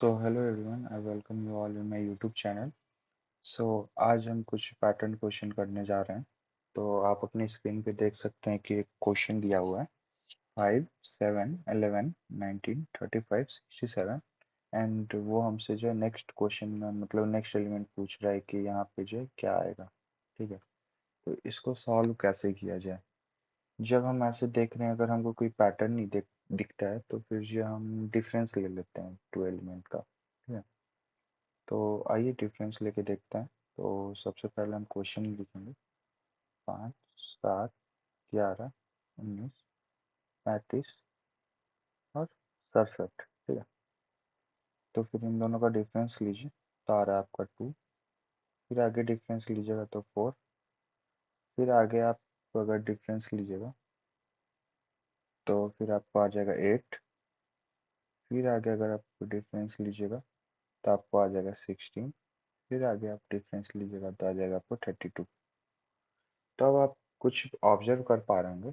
So hello everyone, I welcome you all in my YouTube channel. So आज हम कुछ pattern question करने जा रहे हैं। तो आप अपनी स्क्रीन पे देख सकते हैं कि एक क्वेश्चन दिया हुआ है 5, 7, 11, 19, 35, 67 एंड वो हमसे जो है नेक्स्ट क्वेश्चन में मतलब नेक्स्ट एलिमेंट पूछ रहा है कि यहाँ पे जो है क्या आएगा। ठीक है, तो इसको सॉल्व कैसे किया जाए। जब हम ऐसे देख रहे हैं अगर हमको कोई पैटर्न नहीं दिखता है तो फिर जो हम डिफरेंस ले लेते हैं टू एलिमेंट का। ठीक है, तो आइए डिफरेंस लेके देखते हैं। तो सबसे पहले हम क्वेश्चन लिखेंगे 5, 7, 11, 19, 35 और 67। ठीक है, तो फिर इन दोनों का डिफरेंस लीजिए तो आ रहा है आपका 2। फिर आगे डिफरेंस लीजिएगा तो 4। फिर आगे आप अगर डिफरेंस लीजिएगा तो फिर आपको आ जाएगा 8। फिर आगे अगर आप डिफरेंस लीजिएगा तो आपको आ जाएगा 16। फिर आगे आप डिफरेंस लीजिएगा तो आ जाएगा आपको 32। तो अब आप कुछ ऑब्जर्व कर पा रहे होंगे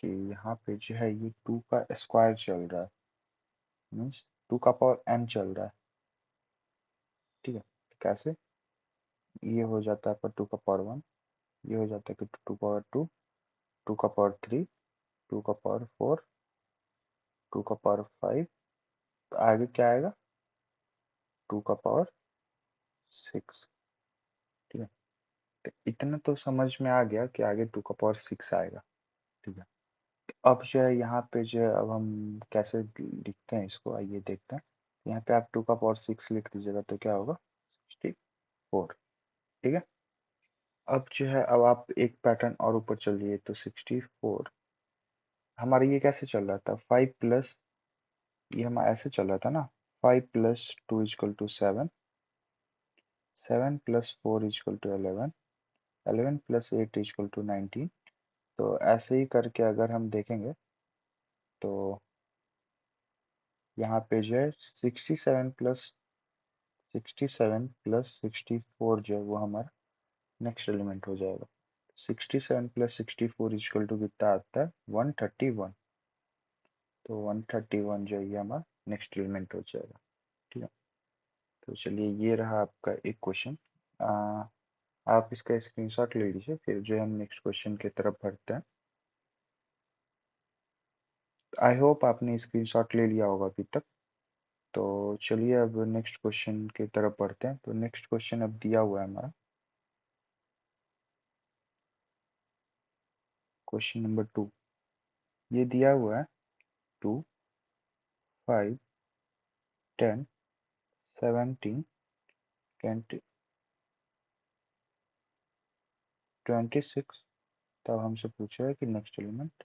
कि यहाँ पे जो है ये 2 का स्क्वायर चल रहा है, मीन्स 2 का पावर n चल रहा है। ठीक है, तो कैसे ये हो जाता है आपका 2 का पावर 1, ये हो जाता है कि 2 पावर 2, 2 का पावर 3, 2 का पावर 4, 2 का पावर 5। तो आगे क्या आएगा 2 का पावर 6। ठीक है, तो इतना तो समझ में आ गया कि आगे 2 का पावर 6 आएगा। ठीक है, तो अब जो है यहाँ पे जो है अब हम कैसे लिखते हैं इसको आइए देखते हैं। यहाँ पे आप 2 का पावर 6 लिख दीजिएगा तो क्या होगा 64। ठीक है, अब जो है अब आप एक पैटर्न और ऊपर चलिए तो 64 हमारा ये कैसे चल रहा था 5 प्लस ये हमारा ऐसे चल रहा था ना 5 plus 2 is equal to 7, 7 plus 4 is equal to 11, 11 plus 8 is equal to 19। तो ऐसे ही करके अगर हम देखेंगे तो यहाँ पे जो है 67 प्लस 64 जो है वो हमारा नेक्स्ट एलिमेंट हो जाएगा। 67 प्लस 64 इजकल टू कितना आता है 131। तो 131 जो है ये हमारा नेक्स्ट एलिमेंट हो जाएगा। ठीक है, तो चलिए ये रहा आपका एक क्वेश्चन। आप इसका स्क्रीनशॉट ले लीजिए फिर जो है हम नेक्स्ट क्वेश्चन की तरफ बढ़ते हैं। आई होप आपने स्क्रीनशॉट ले लिया होगा अभी तक। तो चलिए अब नेक्स्ट क्वेश्चन की तरफ बढ़ते हैं। तो नेक्स्ट क्वेश्चन अब दिया हुआ है हमारा क्वेश्चन नंबर 2। ये दिया हुआ है 2, 5, 10, 17, 20, 26। तब हमसे पूछा है कि नेक्स्ट एलिमेंट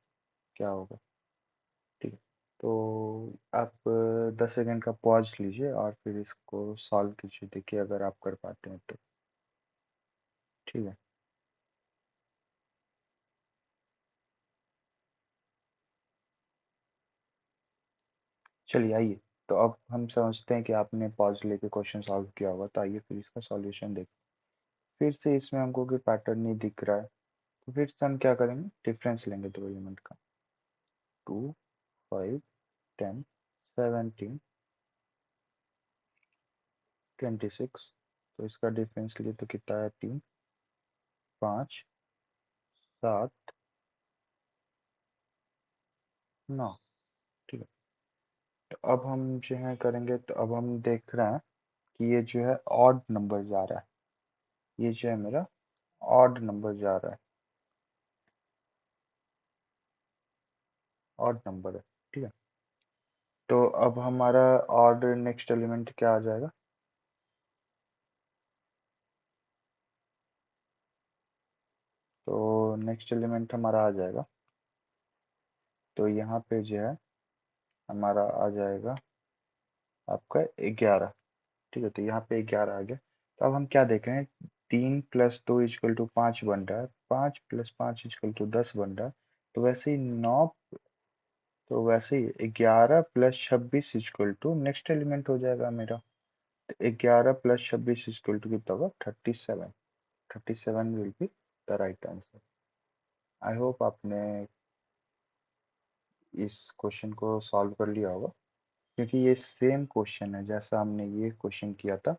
क्या होगा। ठीक है, तो आप 10 सेकेंड का पॉज लीजिए और फिर इसको सॉल्व कीजिए, देखिए अगर आप कर पाते हैं तो। ठीक है, चलिए आइए। तो अब हम समझते हैं कि आपने पॉज लेके क्वेश्चन सॉल्व किया होगा, तो आइए फिर इसका सॉल्यूशन देखें। फिर से इसमें हमको कोई पैटर्न नहीं दिख रहा है तो फिर से हम क्या करेंगे डिफरेंस लेंगे दो एलिमेंट का 2, 5, 10, 17, 26। तो इसका डिफरेंस लिए तो कितना है 3, 5, 7, 9। ठीक है, तो अब हम जो है करेंगे तो अब हम देख रहे हैं कि ये जो है ऑड नंबर जा रहा है। ये जो है मेरा ऑड नंबर जा रहा है, ऑड नंबर है। ठीक है, तो अब हमारा ऑड नेक्स्ट एलिमेंट क्या आ जाएगा। तो नेक्स्ट एलिमेंट हमारा आ जाएगा तो यहाँ पे जो है हमारा आ जाएगा आपका 11। ठीक है, तो यहाँ पे 11 आ गया। तो अब हम क्या देख रहे हैं 3 + 2 इजकल टू 5 बन रहा है, 5 + 5 इजकल टू 10 बन रहा है। तो वैसे ही 9, तो वैसे ही 11 + 26 इजकल टू नेक्स्ट एलिमेंट हो जाएगा मेरा। तो 11 + 26 इजकल टू कितना होगा 37। 37 will be the right answer. I hope आपने इस क्वेश्चन को सॉल्व कर लिया होगा। क्योंकि ये सेम क्वेश्चन है जैसा हमने ये क्वेश्चन किया था,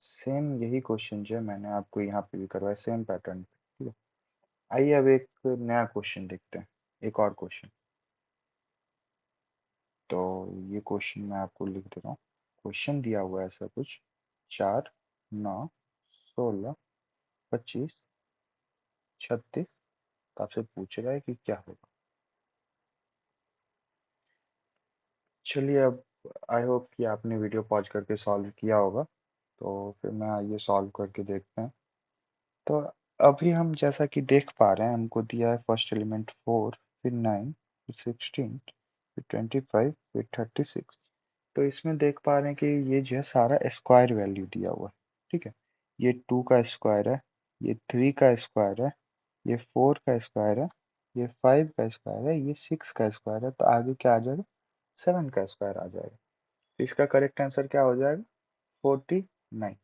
सेम यही क्वेश्चन जो है मैंने आपको यहाँ पे भी करवाया सेम पैटर्न पे। ठीक है, आइए अब एक नया क्वेश्चन देखते हैं, एक और क्वेश्चन। तो ये क्वेश्चन मैं आपको लिख दे रहा हूँ। क्वेश्चन दिया हुआ है ऐसा कुछ, 4, 9, 16, 25, 36। तो आपसे पूछ रहा है कि क्या होगा। चलिए अब आई होप कि आपने वीडियो पॉज करके सॉल्व किया होगा। तो फिर मैं आइए सॉल्व करके देखते हैं। तो अभी हम जैसा कि देख पा रहे हैं, हमको दिया है फर्स्ट एलिमेंट 4, फिर 9, फिर 16, फिर 25, फिर 36। तो इसमें देख पा रहे हैं कि ये जो है सारा स्क्वायर वैल्यू दिया हुआ है। ठीक है, ये 2 का स्क्वायर है, ये 3 का स्क्वायर है, ये 4 का स्क्वायर है, ये 5 का स्क्वायर है, ये 6 का स्क्वायर है। तो आगे क्या आ जाएगा, 7 का स्क्वायर आ जाएगा। तो इसका करेक्ट आंसर क्या हो जाएगा, 49।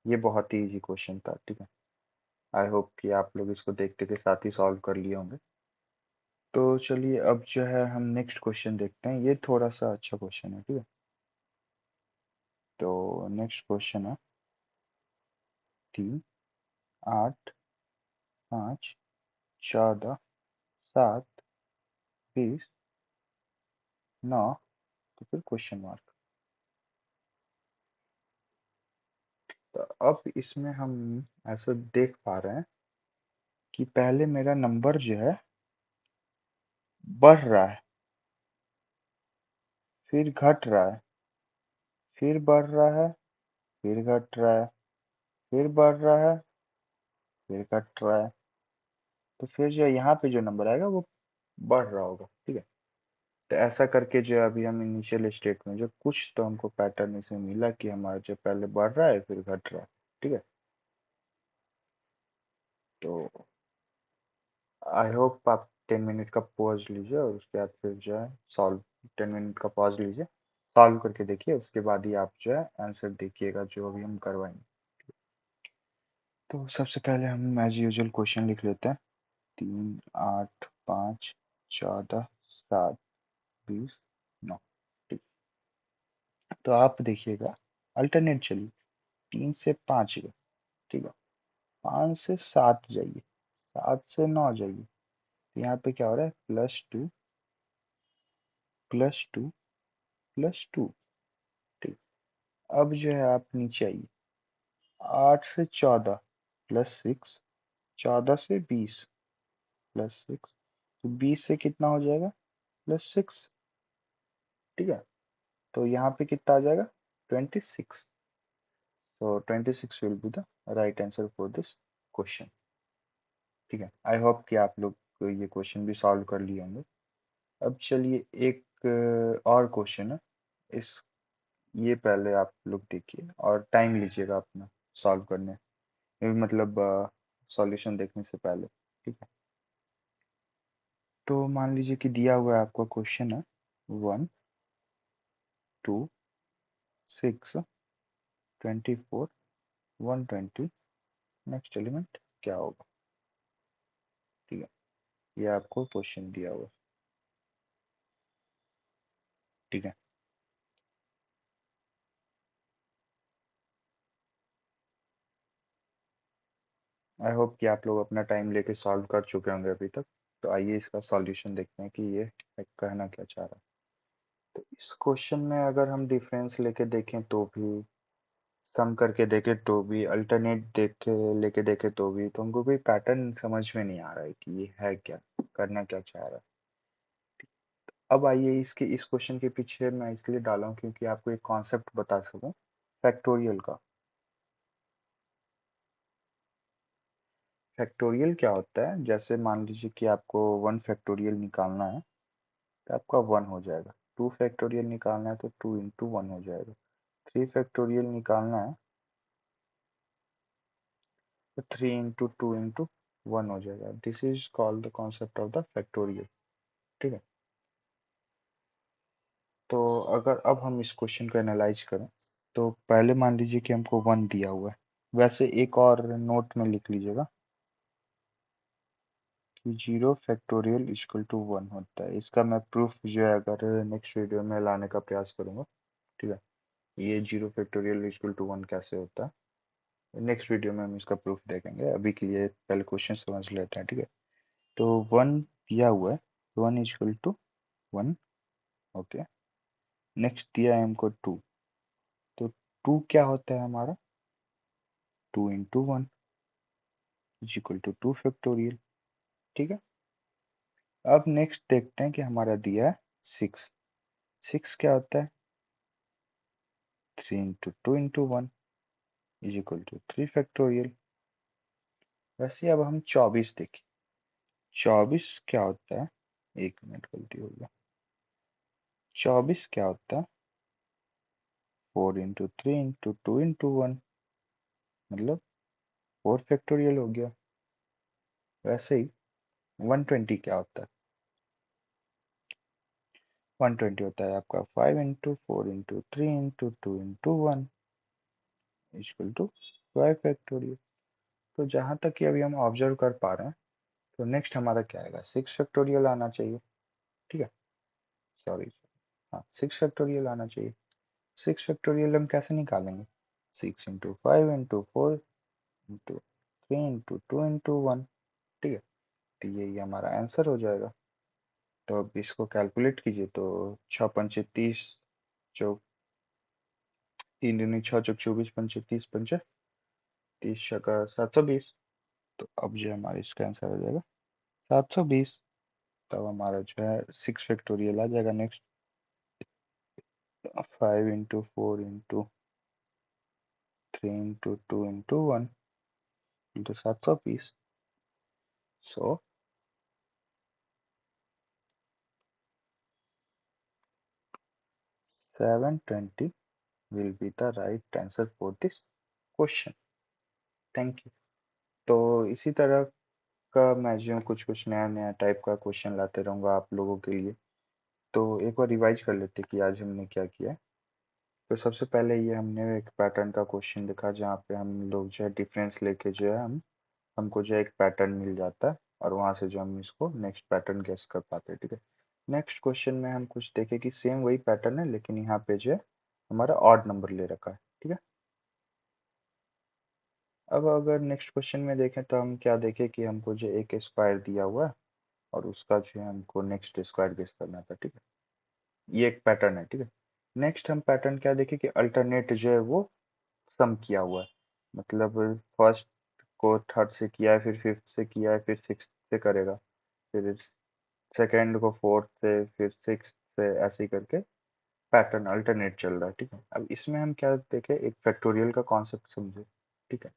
ये बहुत ही इजी क्वेश्चन था। ठीक है, आई होप कि आप लोग इसको देखते के साथ ही सॉल्व कर लिए होंगे। तो चलिए अब जो है हम नेक्स्ट क्वेश्चन देखते हैं। ये थोड़ा सा अच्छा क्वेश्चन है। ठीक है, तो नेक्स्ट क्वेश्चन है 3, 8, 5, 14, 7, 20, 9, तो फिर क्वेश्चन मार्क। तो अब इसमें हम ऐसा देख पा रहे हैं कि पहले मेरा नंबर जो है बढ़ रहा है, फिर घट रहा है, फिर बढ़ रहा है, फिर घट रहा है, फिर बढ़ रहा है, फिर घट रहा है। तो फिर जो यहाँ पे जो नंबर आएगा वो बढ़ रहा होगा। ठीक है, तो ऐसा करके जो अभी हम इनिशियल स्टेट में जो कुछ तो हमको पैटर्न इसमें मिला कि हमारा जो पहले बढ़ रहा है फिर घट रहा है। ठीक है, तो आई होप आप 10 मिनट का पॉज लीजिए और उसके बाद फिर जो है सॉल्व, 10 मिनट का पॉज लीजिए, सॉल्व करके देखिए, उसके बाद ही आप जो है आंसर देखिएगा जो अभी हम करवाएंगे। तो सबसे पहले हम एज यूजुअल क्वेश्चन लिख लेते हैं। 3, 8, 5, 14, 7, 20, 9। ठीक, तो आप देखिएगा अल्टरनेट चलिए, 3 से 5 गए। ठीक है, 5 से 7 जाइए, 7 से 9 जाइए। तो यहाँ पे क्या हो रहा है, +2, +2, +2। ठीक, अब जो है आप नीचे आइए, 8 से 14 +6, 14 से 20 +6। तो 20 से कितना हो जाएगा, +6। ठीक है, तो यहाँ पे कितना आ जाएगा, 26। तो 26 will be the right answer for this question. ठीक है, आई होप कि आप लोग ये क्वेश्चन भी सॉल्व कर लिए होंगे। अब चलिए एक और क्वेश्चन है, इस ये पहले आप लोग देखिए और टाइम लीजिएगा अपना सॉल्व करने में, मतलब सॉल्यूशन देखने से पहले। ठीक है, तो मान लीजिए कि दिया हुआ है आपका क्वेश्चन है 1, 2, 6, 24, 120, नेक्स्ट एलिमेंट क्या होगा। ठीक है, ये आपको क्वेश्चन दिया हुआ है। ठीक है, आई होप कि आप लोग अपना टाइम लेके सॉल्व कर चुके होंगे अभी तक। तो आइए इसका सॉल्यूशन देखते हैं कि ये कहना क्या चाह रहा है। तो इस क्वेश्चन में अगर हम डिफरेंस लेके देखें तो भी, सम करके देखें तो भी, अल्टरनेट देख के लेके देखें तो भी, तो हमको कोई पैटर्न समझ में नहीं आ रहा है कि ये है क्या, करना क्या चाह रहा है। अब आइए इसके इस क्वेश्चन के पीछे मैं इसलिए डाला हूँ क्योंकि आपको एक कॉन्सेप्ट बता सकूं फैक्टोरियल का। फैक्टोरियल क्या होता है, जैसे मान लीजिए कि आपको 1 फैक्टोरियल निकालना है तो आपका 1 हो जाएगा। 2 फैक्टोरियल निकालना है तो 2 × 1 हो जाएगा। 3 फैक्टोरियल निकालना है तो 3 × 2 × 1 हो जाएगा। This is called the concept of the factorial. ठीक है, तो अगर अब हम इस क्वेश्चन को एनालाइज करें तो पहले मान लीजिए कि हमको 1 दिया हुआ है। वैसे एक और नोट में लिख लीजिएगा zero factorial equal to one होता है। इसका मैं प्रूफ जो है अगर नेक्स्ट वीडियो में लाने का प्रयास करूंगा। ठीक है, ये zero factorial equal to one कैसे होता है नेक्स्ट वीडियो में हम इसका प्रूफ देखेंगे। अभी के लिए पहले क्वेश्चन समझ लेते हैं। ठीक है, तो वन दिया हुआ है, one equal to one. Okay, next दिया है हमको टू, तो टू क्या होता है हमारा, two into one is equal to two factorial. ठीक है, अब नेक्स्ट देखते हैं कि हमारा दिया है सिक्स। सिक्स क्या होता है, three into two into one is equal to three factorial. वैसे अब हम 24 देखें, 24 क्या होता है, एक मिनट गलती हो गया, 24 क्या होता है, four into three into two into one, मतलब फोर फैक्टोरियल हो गया। वैसे ही 120 क्या होता है, 120 होता है आपका five into four into three into two into one equal to five factorial. तो जहां तक कि अभी हम ऑब्जर्व कर पा रहे हैं, तो नेक्स्ट हमारा क्या आएगा, सिक्स फैक्टोरियल आना चाहिए। ठीक है, सॉरी, हाँ सिक्स फैक्टोरियल आना चाहिए। सिक्स फैक्टोरियल हम कैसे निकालेंगे, six into five into four into three into two into one. ठीक है, तो यही हमारा आंसर हो जाएगा। तो अब इसको कैलकुलेट कीजिए, तो छः पंचे तीस, चौक तीन दूनी छः, चौक चौबीस, पंचे तीस, पंचे तीस, छका 720। तो अब जो हमारा इसका आंसर हो जाएगा 720। तब हमारा जो है सिक्स फैक्टोरियल आ जाएगा next, five into four into three into two into one into 720। So 720 will be the right answer for this question. Thank you. तो इसी तरह का मैं जो कुछ कुछ नया नया टाइप का क्वेश्चन लाते रहूँगा आप लोगों के लिए। तो एक बार रिवाइज कर लेते कि आज हमने क्या किया है। तो सबसे पहले ये हमने एक पैटर्न का क्वेश्चन देखा, जहाँ पे हम लोग जो है डिफरेंस लेके जो है हमको जो है एक पैटर्न मिल जाता है, और वहां से जो हम इसको नेक्स्ट पैटर्न गेस कर पाते हैं। ठीक है, नेक्स्ट क्वेश्चन में हम कुछ देखें कि सेम वही पैटर्न है, लेकिन यहाँ पे जो है हमारा ऑड नंबर ले रखा है। ठीक है, अब अगर नेक्स्ट क्वेश्चन में देखें तो हम क्या देखें कि हमको जो एक स्क्वायर दिया हुआ है, और उसका जो है हमको नेक्स्ट स्क्वायर गेस करना था। ठीक है, ये एक पैटर्न है। ठीक है, नेक्स्ट हम पैटर्न क्या देखें कि अल्टरनेट जो है वो सम किया हुआ है, मतलब फर्स्ट को थर्ड से किया है, फिर फिफ्थ से किया है, फिर सिक्स से करेगा, फिर सेकेंड को फोर्थ से, फिर सिक्स से, ऐसे ही करके पैटर्न अल्टरनेट चल रहा है। ठीक है, अब इसमें हम क्या देखें, एक फैक्टोरियल का कॉन्सेप्ट समझे। ठीक है,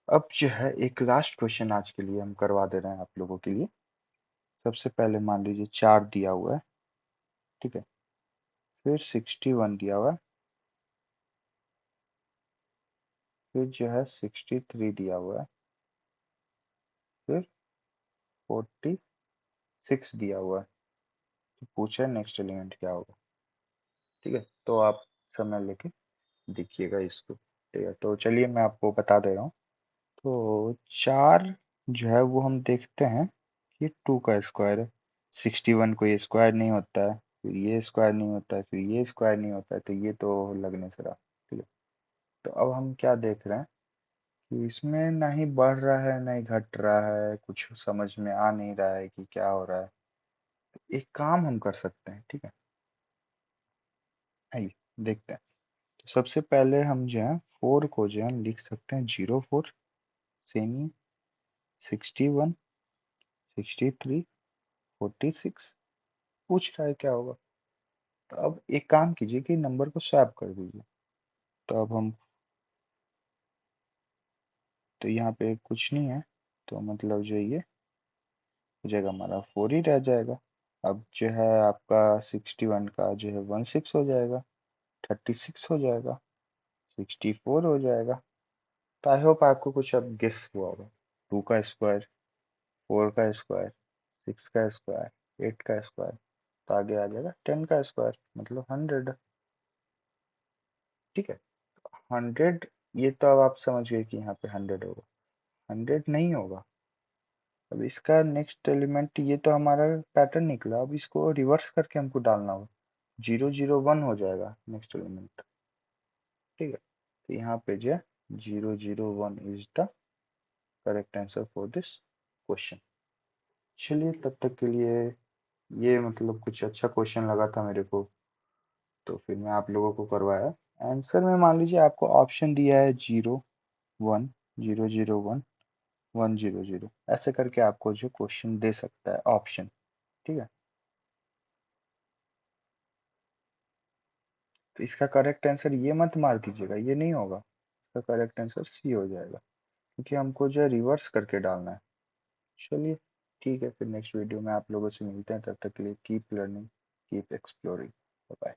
अब जो है एक लास्ट क्वेश्चन आज के लिए हम करवा दे रहे हैं आप लोगों के लिए। सबसे पहले मान लीजिए चार दिया हुआ है। ठीक है, फिर 61 दिया हुआ है, फिर जो है 63 दिया हुआ है, फिर 46 दिया हुआ है। तो पूछा है नेक्स्ट एलिमेंट क्या होगा। ठीक है, तो आप समय लेके देखिएगा इसको। ठीक है, तो चलिए मैं आपको बता दे रहा हूँ। तो चार जो है वो हम देखते हैं कि टू का स्क्वायर है। 61 कोई स्क्वायर नहीं होता है, फिर ये स्क्वायर नहीं होता है, फिर ये स्क्वायर नहीं होता है, तो ये तो लगने से रहा। ठीक है, तो अब हम क्या देख रहे हैं कि इसमें ना ही बढ़ रहा है ना ही घट रहा है, कुछ समझ में आ नहीं रहा है कि क्या हो रहा है। तो एक काम हम कर सकते हैं। ठीक है, आइए देखते हैं। तो सबसे पहले हम जो है फोर को जो है हम लिख सकते हैं 04, सेमी, 61, 63, 46। पूछ रहा है क्या होगा। तो अब एक काम कीजिए कि नंबर को स्वैप कर दीजिए। तो अब हम, तो यहाँ पे कुछ नहीं है, तो मतलब जो ये हो जाएगा हमारा फोर ही रह जाएगा। अब जो है आपका 61 का जो है 16 हो जाएगा, 36 हो जाएगा, 64 हो जाएगा। तो आई होप आपको कुछ अब गेस हुआ होगा। टू का स्क्वायर, फोर का स्क्वायर, सिक्स का स्क्वायर, एट का स्क्वायर, तो आगे आ जाएगा 10 का स्क्वायर, मतलब 100। ठीक है, 100, ये तो अब आप समझ गए कि यहाँ पे 100 होगा। 100 नहीं होगा, अब इसका नेक्स्ट एलिमेंट, ये तो हमारा पैटर्न निकला, अब इसको रिवर्स करके हमको डालना होगा। 0 0 1 हो जाएगा नेक्स्ट एलिमेंट। ठीक है, तो यहाँ पे जो है 0 0 1 is the correct answer for this question. चलिए, तब तक के लिए ये मतलब कुछ अच्छा क्वेश्चन लगा था मेरे को, तो फिर मैं आप लोगों को करवाया। आंसर में मान लीजिए आपको ऑप्शन दिया है 0 1 0 0 1 1 0 0, ऐसे करके आपको जो क्वेश्चन दे सकता है ऑप्शन। ठीक है, तो इसका करेक्ट आंसर ये मत मार दीजिएगा, ये नहीं होगा। इसका करेक्ट आंसर सी हो जाएगा, क्योंकि हमको जो है रिवर्स करके डालना है। चलिए, ठीक है, फिर नेक्स्ट वीडियो में आप लोगों से मिलते हैं। तब तक के लिए keep learning, keep exploring. Bye.